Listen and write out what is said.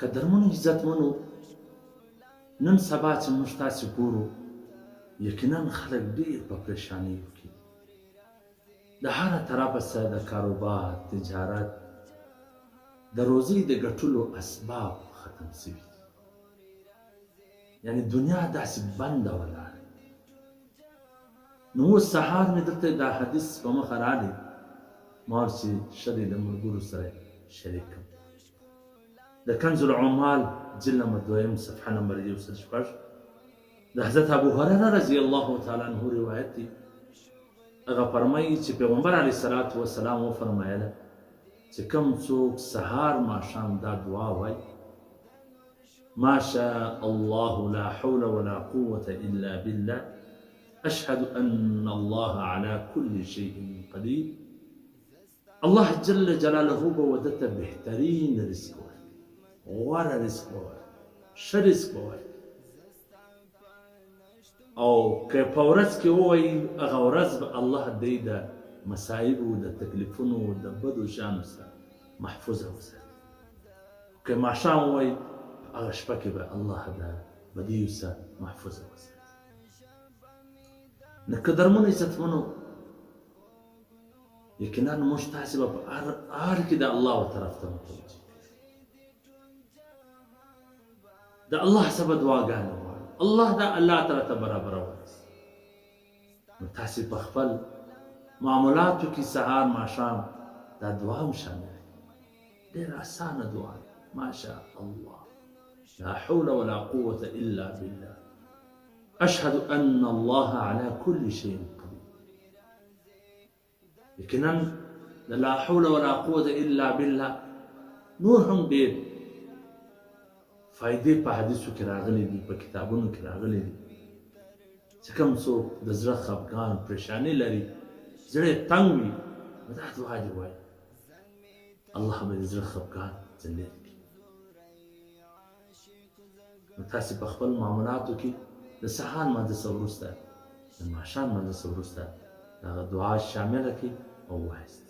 قدرمنو عزتمنو نن سبا چې موږ تاسې ګورو یقینا خلک ډېر په پریشانیو کې د هره طرفه څه د کاروبار تجارت د روزۍ د ګټلو اسباب ختم شوي یعنی دنیا داسې بنده ولاړه نو اوس سهار مې درته دا حدیث په مخه راغی ما ویل چې ښه دی د ملګرو سره شریک کړم د کنز العمال جلد نمبر 2 صفحه نمبر 106 د حضرت ابو هريره رضی الله تعالی عنہ روایت دی هغه فرمایي چې پیغمبر علیه الصلاة والسلام وفرمایله چې کوم څوک سهار ماښام دا دعا وایي ما شاء الله لا حول ولا قوة إلا بالله أشهد أن الله على كل شيء قدير الله جل جلاله بودته بهترین رزق ورکړي غوره رزق به ورکړي ښه رزق به ورکړي او که په ورځ کې ووایي هغه ورځ به الله دی د مصایبو د تکلیفونو د بدو شیانو څخه محفوظه وساتي که ماښام ووایي هغه شپه کې به الله د بدیو څخه محفوظه وساتي نو قدرمنو عزتمنو یقینا موږ تاسې به په هر کې د الله طرف ته متوجه د الله څخه به دعاګانې وغواړو الله دا الله تعالی ته برابر ورسي نو تاسې په خپل معاملاتو کې سهار ماښام دا دعا هم شامل ډېره اسانه دعا ما شاء الله لا حول ولا قوة إلا بالله أشهد أن الله على كل شيء قدير یقینا لا حول ولا قوة إلا بالله نور هم ډېر فائدې په حدیثو کې راغلي دي په کتابونو کې راغلي دي چې کوم څوک د زړه خفګان پریشاني لري زړه یې تنګ وي نو دا دعا دې وایي الله به د زړه خفګان ځنې کړي نو تاسې په خپل معاملاتو کې د سهار لمانځه څخه وروسته د ماښام لمانځه څخه وروسته دغه دعا شامله کړئ او ووایاست